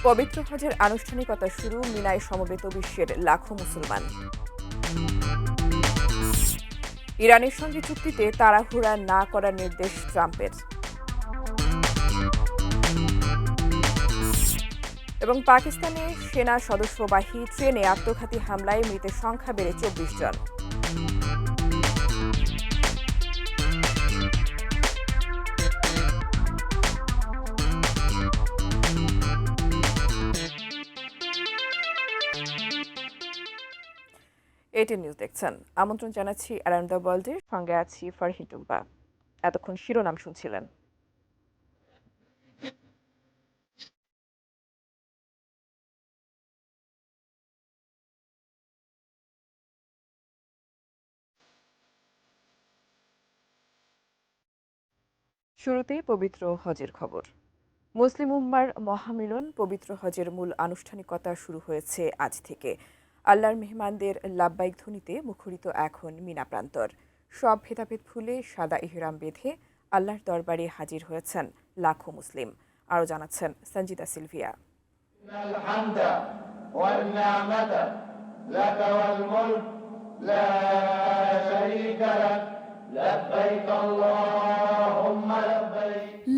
পবিত্র হজের আনুষ্ঠানিকতা শুরু, মিনায় সমবেত বিশ্বের লাখো মুসলমান। ইরানের সঙ্গে চুক্তিতে তাড়াহুড়া না করার নির্দেশ ট্রাম্পের। এবং পাকিস্তানে সেনা সদস্যবাহী ট্রেনে আত্মঘাতী হামলায় মৃতের সংখ্যা বেড়ে 24 জন। এটি নিউজ দেখছেন। আমন্ত্রণ জানাচ্ছি অ্যারাউন্ড দ্য ওয়ার্ল্ডের, সঙ্গে আছি ফারহিন টুম্পা। এতক্ষণ শিরোনাম শুনছিলেন। শুরুতেই পবিত্র হজের খবর। মুসলিম উম্মার মহামিলন পবিত্র হজের মূল আনুষ্ঠানিকতা শুরু হয়েছে আজ থেকে। আল্লাহর মেহমানদের লাব্বাইক ধ্বনিতে মুখরিত এখন মিনা প্রান্তর। সব ভেদাভেদ ভুলে সাদা ইহরাম বেঁধে আল্লাহর দরবারে হাজির হয়েছেন লাখো মুসলিম। আরও জানাচ্ছেন সঞ্জিদা সিলভিয়া।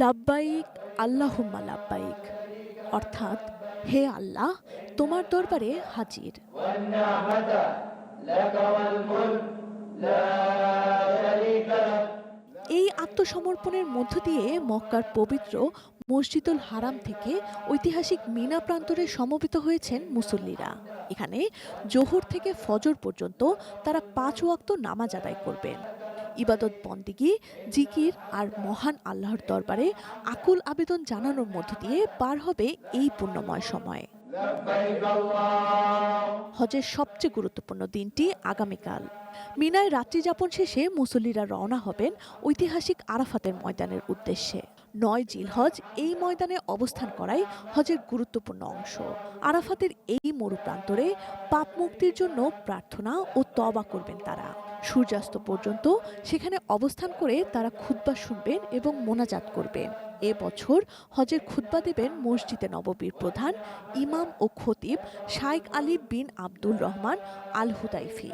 লাব্বাইক আল্লাহুম্মা লাব্বাইক, অর্থাৎ হে আল্লাহ, তোমার দরবারে হাজির। এই আত্মসমর্পণের মধ্য দিয়ে মক্কার পবিত্র মসজিদুল হারাম থেকে ঐতিহাসিক মিনা প্রান্তরে সমবেত হয়েছেন মুসল্লিরা। এখানে জোহর থেকে ফজর পর্যন্ত তারা 5 ওয়াক্ত নামাজ আদায় করবেন। ইবাদত বন্দেগি, জিকির আর মহান আল্লাহর দরবারে আকুল আবেদন জানানোর মধ্য দিয়ে পার হবে এই পুণ্যময় সময়। হজের সবচেয়ে গুরুত্বপূর্ণ দিনটি আগামীকাল। মিনায় রাত্রিযাপন শেষে মুসল্লিরা রওনা হবেন ঐতিহাসিক আরাফাতের ময়দানের উদ্দেশ্যে। 9 জিলহজ এই ময়দানে অবস্থান করাই হজের গুরুত্বপূর্ণ অংশ। আরাফাতের এই মরুপ্রান্তরে পাপ মুক্তির জন্য প্রার্থনা ও তওবা করবেন তারা। সূর্যাস্ত পর্যন্ত সেখানে অবস্থান করে তারা খুতবা শুনবেন এবং মোনাজাত করবেন। এ বছর হজের খুতবা দেবেন মসজিদে নববীর প্রধান ইমাম ও খতিব শাইখ আলী বিন আব্দুল রহমান আল হুদাইফি।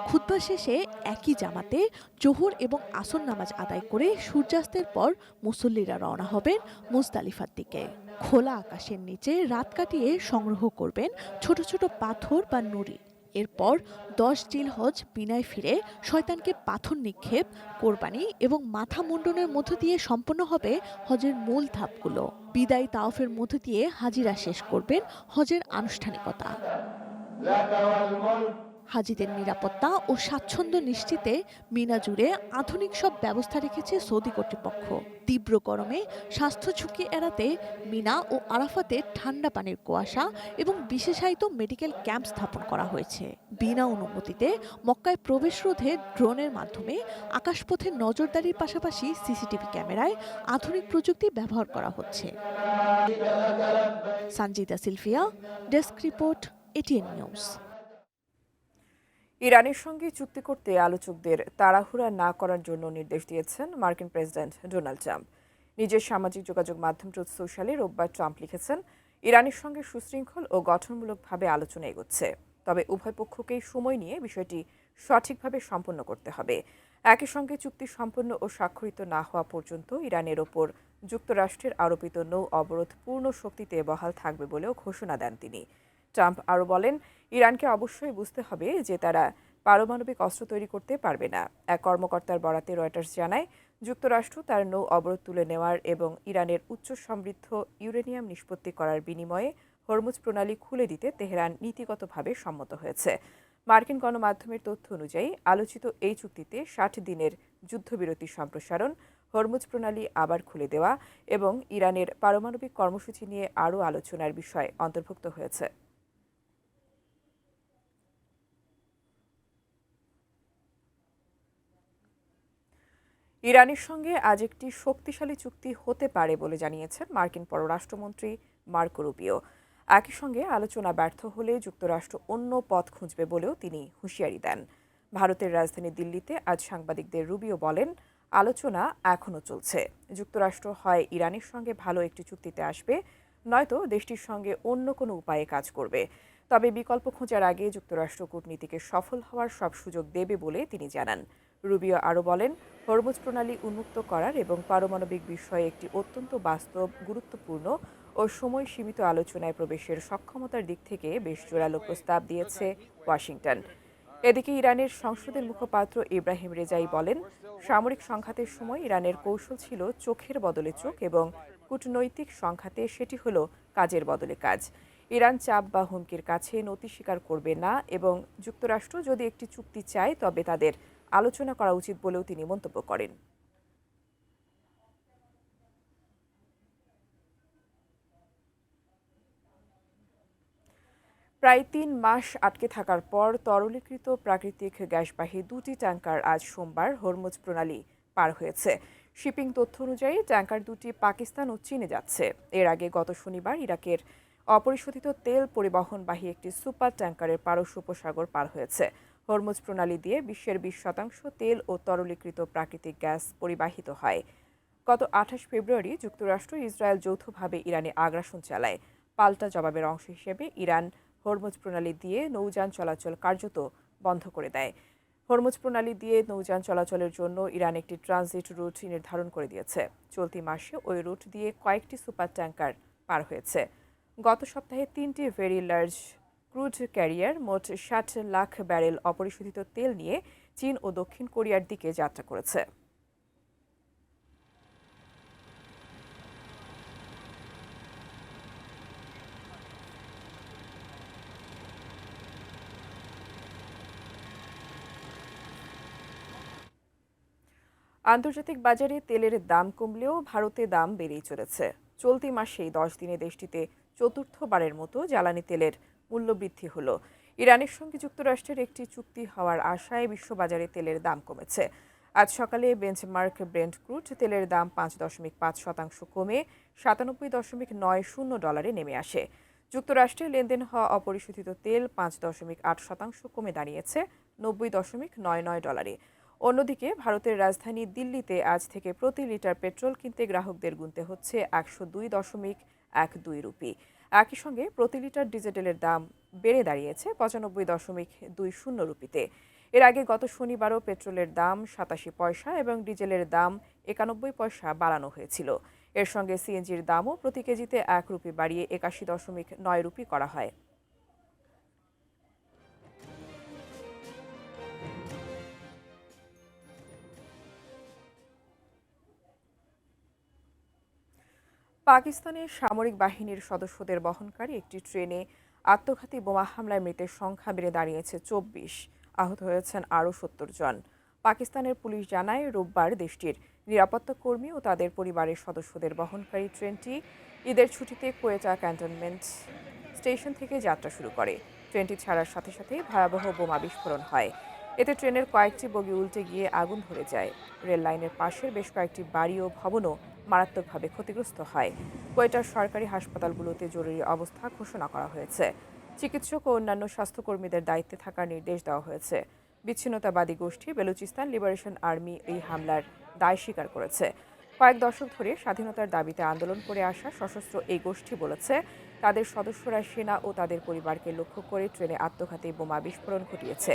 খুতবা শেষে একই জামাতে জোহর এবং আসর নামাজ আদায় করে সূর্যাস্তের পর মুসল্লিরা রওনা হবেন মুজদালিফার দিকে। খোলা আকাশের নিচে রাত কাটিয়ে সংগ্রহ করবেন ছোট ছোট পাথর বা নুড়ি। এরপর 10 জিলহজ মিনায় ফিরে শয়তানকে পাথর নিক্ষেপ, কোরবানি এবং মাথা মুন্ডনের মধ্য দিয়ে সম্পন্ন হবে হজের মূল ধাপগুলো। বিদায়ী তাওয়াফের মধ্য দিয়ে হাজিরা শেষ করবেন হজের আনুষ্ঠানিকতা। হাজিদের নিরাপত্তা ও স্বাচ্ছন্দ্য নিশ্চিতে মিনা জুড়ে আধুনিক সব ব্যবস্থা রেখেছে সৌদি কর্তৃপক্ষ। তীব্র গরমে স্বাস্থ্য ঝুঁকি এড়াতে মিনা ও আরাফাতে ঠান্ডা পানির কুয়াশা এবং বিশেষায়িত মেডিকেল ক্যাম্প স্থাপন করা হয়েছে। বিনা অনুমতিতে মক্কায় প্রবেশ রোধে ড্রোনের মাধ্যমে আকাশপথে নজরদারির পাশাপাশি সিসিটিভি ক্যামেরায় আধুনিক প্রযুক্তি ব্যবহার করা হচ্ছে। Sanjida Sylvia, desk report, ATN news. ইরানের সঙ্গে চুক্তি করতে আলোচকদের তাড়াহুড়া না করার জন্য নির্দেশ দিয়েছেন মার্কিন প্রেসিডেন্ট ডোনাল্ড ট্রাম্প। নিজের সামাজিক যোগাযোগ মাধ্যম ট্রুথ সোশ্যালে রোববার ট্রাম্প লিখেছেন, ইরানের সঙ্গে সুশৃঙ্খল ও গঠনমূলকভাবে আলোচনা এগোচ্ছে, তবে উভয় পক্ষকেই সময় নিয়ে বিষয়টি সঠিকভাবে সম্পন্ন করতে হবে। একই সঙ্গে চুক্তি সম্পন্ন ও স্বাক্ষরিত না হওয়া পর্যন্ত ইরানের ওপর যুক্তরাষ্ট্রের আরোপিত নৌ অবরোধ পূর্ণ শক্তিতে বহাল থাকবে বলেও ঘোষণা দেন তিনি। ট্রাম্প আরও বলেন, ইরানকে অবশ্যই বুঝতে হবে যে তারা পারমাণবিক অস্ত্র তৈরি করতে পারবে না। এক কর্মকর্তার বরাতে রয়টার্স জানায়, যুক্তরাষ্ট্র তার নৌ অবরোধ তুলে নেওয়ার এবং ইরানের উচ্চ সমৃদ্ধ ইউরেনিয়াম নিষ্পত্তি করার বিনিময়ে হরমুজ প্রণালী খুলে দিতে তেহরান নীতিগতভাবে সম্মত হয়েছে। মার্কিন গণমাধ্যমের তথ্য অনুযায়ী আলোচিত এই চুক্তিতে 60 দিনের যুদ্ধবিরতি সম্প্রসারণ, হরমুজ প্রণালী আবার খুলে দেওয়া এবং ইরানের পারমাণবিক কর্মসূচি নিয়ে আরও আলোচনার বিষয় অন্তর্ভুক্ত হয়েছে। ইরানের সঙ্গে আজ একটি শক্তিশালী চুক্তি হতে পারে বলে জানিয়েছেন মার্কিন পররাষ্ট্রমন্ত্রী মার্কো রুবিও। একই সঙ্গে আলোচনা ব্যর্থ হলে যুক্তরাষ্ট্র অন্য পথ খুঁজবে বলেও তিনি হুঁশিয়ারি দেন। ভারতের রাজধানী দিল্লিতে আজ সাংবাদিকদের রুবিও বলেন, আলোচনা এখনও চলছে। যুক্তরাষ্ট্র হয় ইরানের সঙ্গে ভালো একটি চুক্তিতে আসবে, নয়তো দেশটির সঙ্গে অন্য কোনো উপায়ে কাজ করবে। তবে বিকল্প খোঁজার আগে যুক্তরাষ্ট্র কূটনীতিকে সফল হওয়ার সব সুযোগ দেবে বলে তিনি জানান। রুবিও আরও বলেন, হরমুজ প্রণালী উন্মুক্ত করার এবং পারমাণবিক বিষয়ে একটি অত্যন্ত বাস্তব, গুরুত্বপূর্ণ ও সময় সীমিত আলোচনায় প্রবেশের সক্ষমতার দিক থেকে বেশ জোরালো প্রস্তাব দিয়েছে ওয়াশিংটন। এদিকে ইরানের সংসদের মুখপাত্র ইব্রাহিম রেজাই বলেন, সামরিক সংঘাতের সময় ইরানের কৌশল ছিল চোখের বদলে চোখ এবং কূটনৈতিক সংঘাতে সেটি হলো কাজের বদলে কাজ। ইরান চাপ বা হুমকির কাছে নতি স্বীকার করবে না এবং যুক্তরাষ্ট্র যদি একটি চুক্তি চায় তবে তাদের আলোচনা করা উচিত বলেও তিনি মন্তব্য করেন। প্রায় ৩ মাস আটকে থাকার পর তরলীকৃত প্রাকৃতিক গ্যাসবাহী দুটি ট্যাঙ্কার আজ সোমবার হরমুজ প্রণালী পার হয়েছে। শিপিং তথ্য অনুযায়ী ট্যাঙ্কার দুটি পাকিস্তান ও চীনে যাচ্ছে। এর আগে গত শনিবার ইরাকের অপরিশোধিত তেল পরিবহনবাহী একটি সুপার ট্যাঙ্কারের পারস্য উপসাগর পার হয়েছে। হরমুজ প্রণালী দিয়ে বিশ্বের 20% তেল ও তরলীকৃত প্রাকৃতিক গ্যাস পরিবাহিত হয়। গত 28 ফেব্রুয়ারি যুক্তরাষ্ট্র ইসরায়েল যৌথভাবে ইরানে আগ্রাসন চালায়। পাল্টা জবাবের অংশ হিসেবে ইরান হরমুজ প্রণালী দিয়ে নৌযান চলাচল কার্যত বন্ধ করে দেয়। হরমুজ প্রণালী দিয়ে নৌযান চলাচলের জন্য ইরান একটি ট্রানজিট রুট নির্ধারণ করে দিয়েছে। চলতি মাসে ওই রুট দিয়ে কয়েকটি সুপার ট্যাঙ্কার পার হয়েছে। গত সপ্তাহে 3টি ভেরি লার্জ ক্রুড ক্যারিয়ার মোট 60 লাখ ব্যারেল অপরিশোধিত তেল নিয়ে চীন ও দক্ষিণ কোরিয়ার দিকে যাত্রা করেছে। আন্তর্জাতিক বাজারে তেলের দাম কমলেও ভারতে দাম বেড়েই চলেছে। চলতি মাসেই 10 দিনে দেশটিতে চতুর্থবারের মতো জ্বালানি তেলের মূল্যবৃদ্ধি হলো। ইরানের সঙ্গে যুক্তরাষ্ট্রের একটি চুক্তি হওয়ার আশায় বিশ্ববাজারে তেলের দাম কমেছে। আজ সকালে বেঞ্চমার্ক ব্রেন্ট ক্রুড তেলের দাম 5.5% কমে $97.90 নেমে আসে। যুক্তরাষ্ট্রে লেনদেন হওয়া অপরিশোধিত তেল 5.8% কমে দাঁড়িয়েছে $90.99। অন্যদিকে ভারতের রাজধানী দিল্লিতে আজ থেকে প্রতি লিটার পেট্রোল কিনতে গ্রাহকদের গুনতে হচ্ছে 102.12 রুপি। একই সঙ্গে প্রতি লিটার ডিজেলের দাম বেড়ে দাঁড়িয়েছে 95.20 রুপিতে। এর আগে গত শনিবারও পেট্রোলের দাম 87 পয়সা এবং ডিজেলের দাম 91 পয়সা বাড়ানো হয়েছিল। এর সঙ্গে সিএনজির দামও প্রতি কেজিতে 1 রুপি বাড়িয়ে 81.9 রুপি করা হয়। পাকিস্তানের সামরিক বাহিনীর সদস্যদের বহনকারী একটি ট্রেনে আত্মঘাতী বোমা হামলায় মৃতের সংখ্যা বেড়ে দাঁড়িয়েছে 24। আহত হয়েছেন আরও 70 জন। পাকিস্তানের পুলিশ জানায়, রোববার দেশটির নিরাপত্তা কর্মী ও তাদের পরিবারের সদস্যদের বহনকারী ট্রেনটি ঈদের ছুটিতে কোয়েটা ক্যান্টনমেন্ট স্টেশন থেকে যাত্রা শুরু করে। ট্রেনটি ছাড়ার সাথে সাথেই ভয়াবহ বোমা বিস্ফোরণ হয়। এতে ট্রেনের কয়েকটি বগি উল্টে গিয়ে আগুন ধরে যায়। রেল লাইনের পাশের বেশ কয়েকটি বাড়ি ও ভবনও মারাত্মকভাবে ক্ষতিগ্রস্ত হয়। কোয়েটার সরকারি হাসপাতালগুলোতে জরুরি অবস্থা ঘোষণা করা হয়েছে। চিকিৎসক ও অন্যান্য স্বাস্থ্যকর্মীদের দায়িত্বে থাকার নির্দেশ দেওয়া হয়েছে। বিচ্ছিন্নতাবাদী গোষ্ঠী বেলুচিস্তান লিবারেশন আর্মি এই হামলার দায় স্বীকার করেছে। কয়েক দশক ধরে স্বাধীনতার দাবিতে আন্দোলন করে আসা সশস্ত্র এই গোষ্ঠী বলেছে, তাদের সদস্যরা সেনা ও তাদের পরিবারকে লক্ষ্য করে ট্রেনে আত্মঘাতী বোমা বিস্ফোরণ ঘটিয়েছে।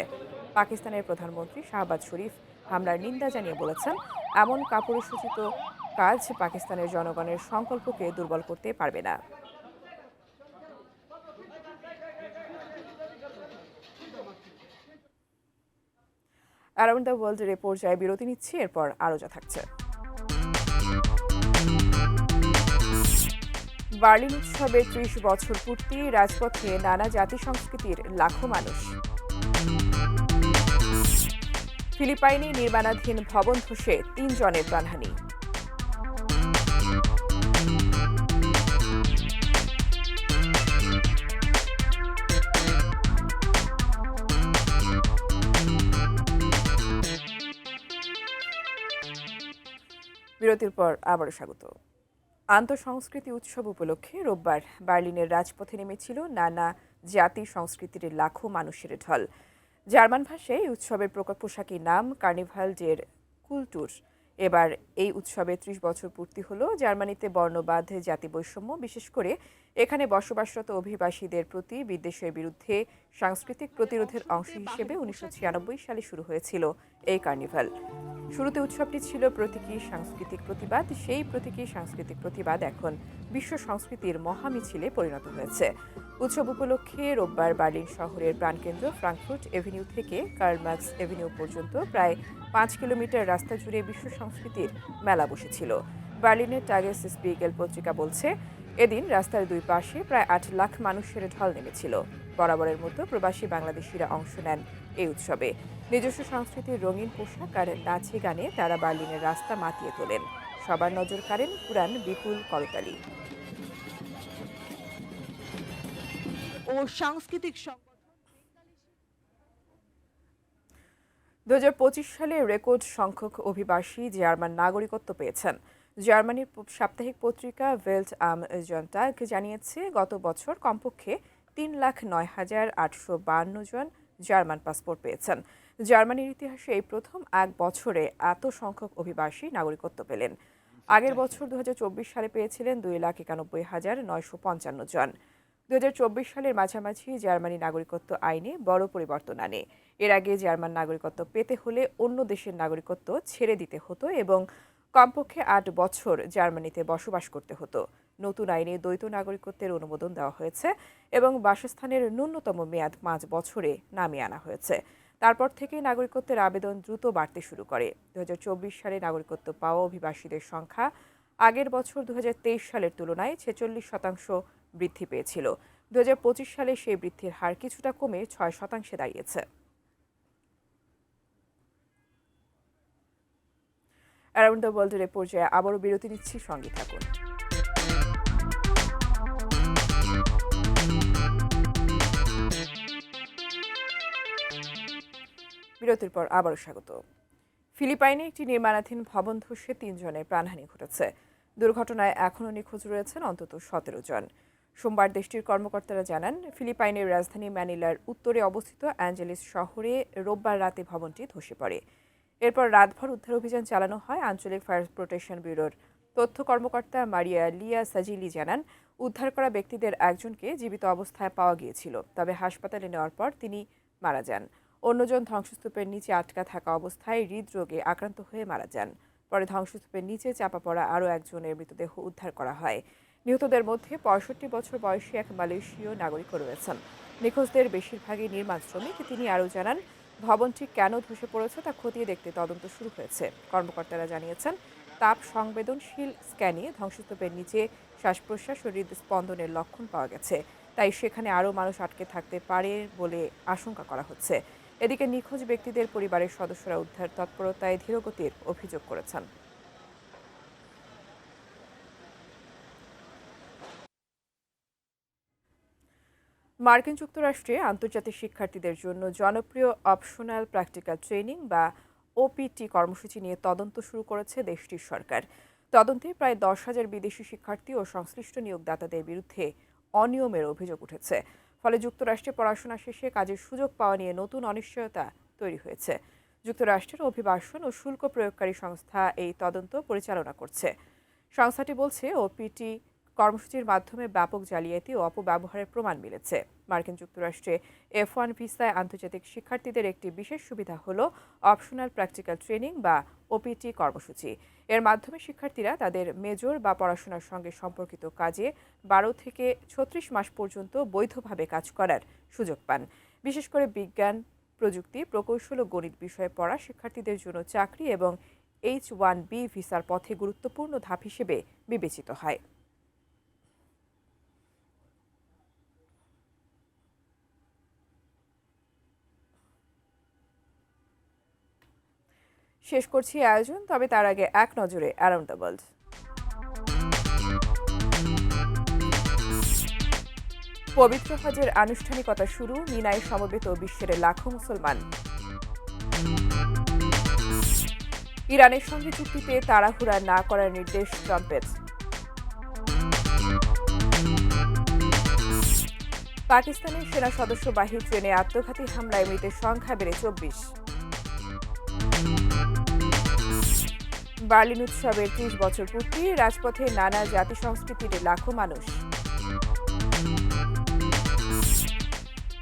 পাকিস্তানের প্রধানমন্ত্রী শাহবাজ শরীফ হামলার নিন্দা জানিয়ে বলেছেন, এমন কাপুরুষোচিত কাজ পাকিস্তানের জনগণের সংকল্পকে দুর্বল করতে পারবে না। অ্যারাউন্ড দ্য ওয়ার্ল্ডের এ পর্যায়ে বিরতি নিচ্ছি, এরপর আরও যা থাকছে। বার্লিন উৎসবের 30 বছর পূর্তি, রাজপথে নানা জাতি সংস্কৃতির লাখো মানুষ। ফিলিপাইনে নির্মাণাধীন ভবন ধসে 3 জনের প্রাণহানি। বিরতির পর আবারও স্বাগত। আন্তঃসংস্কৃতি উৎসব উপলক্ষে রোববার বার্লিনের রাজপথে নেমেছিল নানা জাতি সংস্কৃতির লাখো মানুষের ঢল। জার্মান ভাষায় এই উৎসবের পোশাকি নাম কার্নিভাল ডের কুলটুর এবার এই উৎসবে ৩০ বছর পূর্তি হলো। জার্মানিতে বর্ণবাদ, জাতি বৈষম্য, বিশেষ করে এখানে বসবাসরত অভিবাসীদের প্রতি বিদ্বেষের বিরুদ্ধে সাংস্কৃতিক প্রতিরোধের অংশ হিসেবে ১৯৯৬ সালে শুরু হয়েছিল এই কার্নিভাল। শুরুতে উৎসবটি ছিল প্রতীকী সাংস্কৃতিক প্রতিবাদ। সেই প্রতীকী সাংস্কৃতিক প্রতিবাদ এখন বিশ্ব সংস্কৃতির মহামিছিলে পরিণত হয়েছে। উৎসব উপলক্ষে রোববার বার্লিন শহরের প্রাণকেন্দ্র ফ্রাঙ্কফুর্ট এভিনিউ থেকে কার্ল মার্কস এভিনিউ পর্যন্ত প্রায় ৫ কিলোমিটার রাস্তা জুড়ে বিশ্ব সংস্কৃতির মেলা বসেছিল। বার্লিনের টাগেস স্পিগেল পত্রিকা বলছে, এদিন রাস্তার দুই পাশে প্রায় ৮ লাখ মানুষের ঢল নেমেছিল। বরাবরের মতো প্রবাসী বাংলাদেশিরা অংশ নেন এই উৎসবে। নিজস্ব সংস্কৃতির রঙিন পোশাক আর নাচে গানে তারা বার্লিনের রাস্তা মাতিয়ে তোলেন। সবার নজর কাড়েন পুরান বিপুল করতালি ও সাংস্কৃতিক ২০২৫ সালে রেকর্ড সংখ্যক অভিবাসী জার্মান নাগরিকত্ব পেয়েছেন। জার্মানির সাপ্তাহিক পত্রিকা ভেল্ট আম জনটাগ জানিয়েছে, গত বছর কমপক্ষে ৩,০৯,৮৫২ জন জার্মান পাসপোর্ট পেয়েছেন। জার্মানির ইতিহাসে এই প্রথম এক বছরে এত সংখ্যক অভিবাসী নাগরিকত্ব পেলেন। আগের বছর ২০২৪ সালে পেয়েছিলেন ২,৯১,৯৫৫ জন। ২০২৪ সালের মাঝামাঝি জার্মানি নাগরিকত্ব আইনে বড় পরিবর্তন আনে। এর আগে জার্মান নাগরিকত্ব পেতে হলে অন্য দেশের নাগরিকত্ব ছেড়ে দিতে হতো এবং কমপক্ষে ৮ বছর জার্মানিতে বসবাস করতে হতো। নতুন আইনে দ্বৈত নাগরিকত্বের অনুমোদন দেওয়া হয়েছে এবং বাসস্থানের ন্যূনতম মেয়াদ ৫ বছরে নামিয়ে আনা হয়েছে। তারপর থেকে নাগরিকত্বের আবেদন দ্রুত বাড়তে শুরু করে। ২০২৪ সালে নাগরিকত্ব পাওয়া অভিবাসীদের সংখ্যা আগের বছর ২০২৩ সালের তুলনায় ৪৬% বৃদ্ধি পেয়েছিল। ২০২৫ সালে সেই বৃদ্ধির হার কিছুটা কমে ৬% দাঁড়িয়েছে। অ্যারাউন্ড দ্য ওয়ার্ল্ডের পর্যায়ে আবারও বিরতি নিচ্ছি, সঙ্গে থাকুন। বিরতির পর আবারও স্বাগত। ফিলিপাইনে একটি নির্মাণাধীন ভবন ধসে ৩ জনের প্রাণহানি ঘটেছে। দুর্ঘটনায় এখনও নিখোঁজ রয়েছেন অন্তত ১৭ জন। সোমবার দেশটির কর্মকর্তারা জানান, ফিলিপাইনের রাজধানী ম্যানিলার উত্তরে অবস্থিত অ্যাঞ্জেলিস শহরে রোববার রাতে ভবনটি ধসে পড়ে। এরপর রাতভর উদ্ধার অভিযান চালানো হয়। আঞ্চলিক ফায়ার প্রোটেকশন ব্যুরোর তথ্য কর্মকর্তা মারিয়া লিয়া সাজিলি জানান, উদ্ধার করা ব্যক্তিদের একজনকে জীবিত অবস্থায় পাওয়া গিয়েছিল, তবে হাসপাতালে নেওয়ার পর তিনি মারা যান। অন্যজন ধ্বংসস্তূপের নিচে আটকা থাকা অবস্থায় হৃদরোগে আক্রান্ত হয়ে মারা যান। পরে ধ্বংসস্তূপের নিচে চাপা পড়া আরও একজনের মৃতদেহ উদ্ধার করা হয়। নিহতদের মধ্যে ৬৫ বছর বয়সী এক মালয়েশীয় নাগরিকও রয়েছেন। নিখোঁজদের বেশিরভাগই নির্মাণ শ্রমিক। তিনি আরও জানান, ভবনটি কেন ধসে পড়েছে তা খতিয়ে দেখতে তদন্ত শুরু হয়েছে। কর্মকর্তারা জানিয়েছেন, তাপ সংবেদনশীল স্ক্যানে ধ্বংসস্তূপের নিচে শ্বাস প্রশ্বাস ও হৃদস্পন্দনের লক্ষণ পাওয়া গেছে। তাই সেখানে আরও মানুষ আটকে থাকতে পারে বলে আশঙ্কা করা হচ্ছে। এদিকে নিখোঁজ ব্যক্তিদের পরিবারের সদস্যরা উদ্ধার তৎপরতায় ধীরগতির অভিযোগ করেছেন। মার্কিন যুক্তরাষ্ট্রে আন্তর্জাতিক শিক্ষার্থীদের জন্য জনপ্রিয় অপশনাল প্র্যাকটিক্যাল ট্রেনিং বা ওপিটি কর্মসূচি নিয়ে তদন্ত শুরু করেছে দেশটির সরকার। তদন্তে প্রায় ১০,০০০ বিদেশি শিক্ষার্থী ও সংশ্লিষ্ট নিয়োগদাতাদের বিরুদ্ধে অনিয়মের অভিযোগ উঠেছে। ফলে যুক্তরাষ্ট্রে পড়াশোনা শেষে কাজের সুযোগ পাওয়া নিয়ে নতুন অনিশ্চয়তা তৈরি হয়েছে। যুক্তরাষ্ট্রের অভিবাসন ও শুল্ক প্রয়োগকারী সংস্থা এই তদন্ত পরিচালনা করছে। সংস্থাটি বলছে, ওপিটি কর্মসূচির মাধ্যমে ব্যাপক জালিয়াতি ও অপব্যবহারের প্রমাণ মিলেছে। মার্কিন যুক্তরাষ্ট্রে F1 ভিসায় আন্তর্জাতিক শিক্ষার্থীদের একটি বিশেষ সুবিধা হল অপশনাল প্র্যাকটিক্যাল ট্রেনিং বা ওপিটি কর্মসূচি। এর মাধ্যমে শিক্ষার্থীরা তাদের মেজর বা পড়াশোনার সঙ্গে সম্পর্কিত কাজে ১২ থেকে ৩৬ মাস পর্যন্ত বৈধভাবে কাজ করার সুযোগ পান। বিশেষ করে বিজ্ঞান, প্রযুক্তি, প্রকৌশল ও গণিত বিষয়ে পড়া শিক্ষার্থীদের জন্য চাকরি এবং H1B ভিসার পথে গুরুত্বপূর্ণ ধাপ হিসেবে বিবেচিত হয়। শেষ করছি আয়োজন, তবে তার আগে এক নজরে অ্যারাউন্ড দ্য ওয়ার্ল্ড। পবিত্র হজের আনুষ্ঠানিকতা শুরু, মিনায় সমবেত বিশ্বের লাখো মুসলমান। ইরানের সঙ্গে চুক্তিতে তাড়াহুড়া না করার নির্দেশ ট্রাম্পের। পাকিস্তানের সেনা সদস্যবাহী ট্রেনে আত্মঘাতী হামলায় মৃতের সংখ্যা বেড়ে ২৪। বার্লিন উৎসবের ৩০ বছর পূর্তি, রাজপথে নানা জাতি সংস্কৃতির লাখো মানুষ।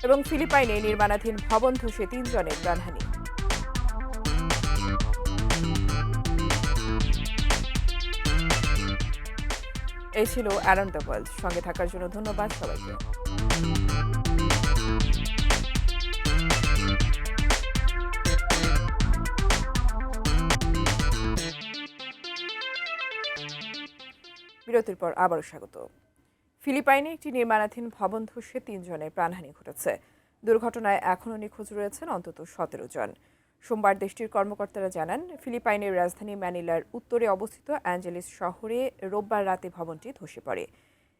এবং ফিলিপাইনে নির্মাণাধীন ভবন ধসে ৩ জনের প্রাণহানি। এই ছিল অ্যারাউন্ড দ্য ওয়ার্ল্ড। সঙ্গে থাকার জন্য ধন্যবাদ সবাইকে। বিরতির পর আবারও স্বাগত। ফিলিপাইনে একটি নির্মাণাধীন ভবন ধসে ৩ জনের প্রাণহানি ঘটেছে। দুর্ঘটনায় এখনও নিখোঁজ রয়েছেন অন্তত ১৭ জন। সোমবার দেশটির কর্মকর্তারা জানান, ফিলিপাইনের রাজধানী ম্যানিলার উত্তরে অবস্থিত অ্যাঞ্জেলিস শহরে রোববার রাতে ভবনটি ধসে পড়ে।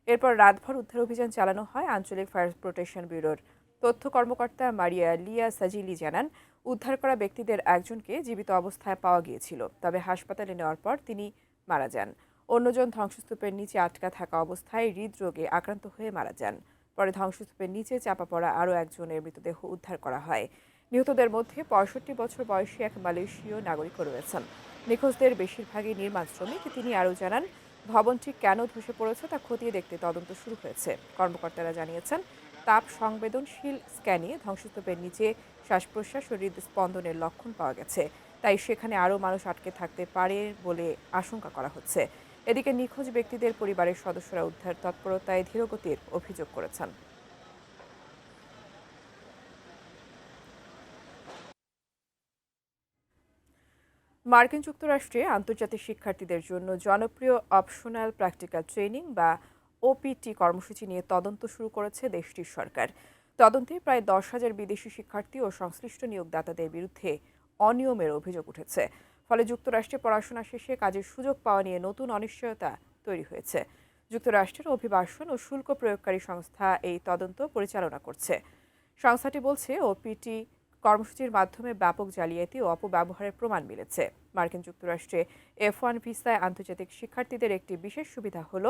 এরপর রাতভর উদ্ধার অভিযান চালানো হয়। আঞ্চলিক ফায়ার প্রোটেকশন ব্যুরোর তথ্য কর্মকর্তা মারিয়া লিয়া সাজিলি জানান, উদ্ধার করা ব্যক্তিদের একজনকে জীবিত অবস্থায় পাওয়া গিয়েছিল, তবে হাসপাতালে নেওয়ার পর তিনি মারা যান। অন্যজন ধ্বংসস্তূপের নিচে আটকা থাকা অবস্থায় হৃদরোগে আক্রান্ত হয়ে মারা যান। পরে ধ্বংসস্তূপের নিচে চাপা পড়া আরও একজনের মৃতদেহ উদ্ধার করা হয়। নিহতদের মধ্যে ৬৫ বছর বয়সী এক মালয়েশীয় নাগরিকও রয়েছেন। নিখোঁজদের বেশিরভাগই নির্মাণ শ্রমিক। তিনি আরও জানান, ভবনটি কেন ধসে পড়েছে তা খতিয়ে দেখতে তদন্ত শুরু হয়েছে। কর্মকর্তারা জানিয়েছেন, তাপ সংবেদনশীল স্ক্যানে ধ্বংসস্তূপের নিচে শ্বাস প্রশ্বাস ও হৃদস্পন্দনের লক্ষণ পাওয়া গেছে। তাই সেখানে আরও মানুষ আটকে থাকতে পারে বলে আশঙ্কা করা হচ্ছে। এদিকে নিখোঁজ ব্যক্তিদের পরিবারের সদস্যরা উদ্ধার তৎপরতায় ধীরগতির অভিযোগ করেছেন। মার্কিন যুক্তরাষ্ট্রে আন্তর্জাতিক শিক্ষার্থীদের জন্য জনপ্রিয় অপশনাল প্র্যাকটিক্যাল ট্রেনিং বা ওপিটি কর্মসূচি নিয়ে তদন্ত শুরু করেছে দেশটির সরকার। তদন্তে প্রায় ১০,০০০ বিদেশি শিক্ষার্থী ও সংশ্লিষ্ট নিয়োগদাতাদের বিরুদ্ধে অনিয়মের অভিযোগ উঠেছে। ফলে যুক্তরাষ্ট্রে পড়াশোনা শেষে কাজের সুযোগ পাওয়া নিয়ে নতুন অনিশ্চয়তা তৈরি হয়েছে। যুক্তরাষ্ট্রের অভিবাসন ও শুল্ক প্রয়োগকারী সংস্থা এই তদন্ত পরিচালনা করছে। সংস্থাটি বলছে, ওপিটি কর্মসূচির মাধ্যমে ব্যাপক জালিয়াতি ও অপব্যবহারের প্রমাণ মিলেছে। মার্কিন যুক্তরাষ্ট্রে F1 ভিসায় আন্তর্জাতিক শিক্ষার্থীদের একটি বিশেষ সুবিধা হল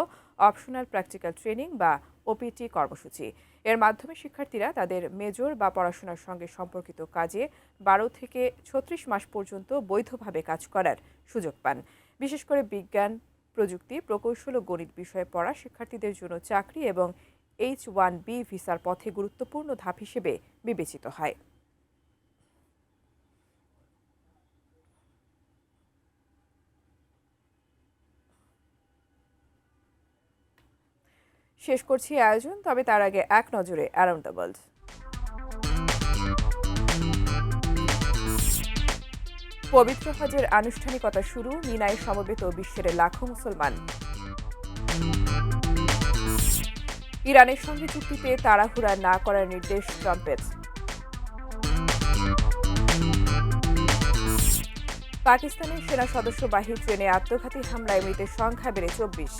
অপশনাল প্র্যাকটিক্যাল ট্রেনিং বা ওপিটি কর্মসূচি। এর মাধ্যমে শিক্ষার্থীরা তাদের মেজর বা পড়াশোনার সঙ্গে সম্পর্কিত কাজে ১২ থেকে ৩৬ মাস পর্যন্ত বৈধভাবে কাজ করার সুযোগ পান। বিশেষ করে বিজ্ঞান, প্রযুক্তি, প্রকৌশল ও গণিত বিষয়ে পড়া শিক্ষার্থীদের জন্য চাকরি এবং H1B ভিসার পথে গুরুত্বপূর্ণ ধাপ হিসেবে বিবেচিত হয়। শেষ করছি আয়োজন, তবে তার আগে এক নজরে অ্যারাউন্ড দ্য ওয়ার্ল্ড। পবিত্র হজের আনুষ্ঠানিকতা শুরু, মিনায় সমবেত বিশ্বের লাখো মুসলমান। ইরানের সঙ্গে চুক্তিতে তাড়াহুড়া না করার নির্দেশ ট্রাম্পের। পাকিস্তানের সেনা সদস্যবাহী ট্রেনে আত্মঘাতী হামলায় মৃতের সংখ্যা বেড়ে ২৪।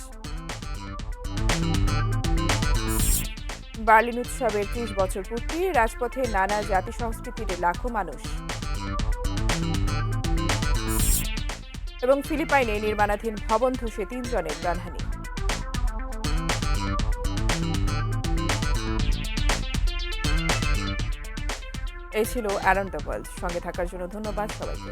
বার্লিন উৎসবের ৩০ বছর পূর্তি, রাজপথে নানা জাতি সংস্কৃতির লাখো মানুষ। এবং ফিলিপাইনে নির্মাণাধীন ভবন ধসে ৩ জনের প্রাণহানি। এই ছিল অ্যারাউন্ড দ্য ওয়ার্ল্ড। সঙ্গে থাকার জন্য ধন্যবাদ সবাইকে।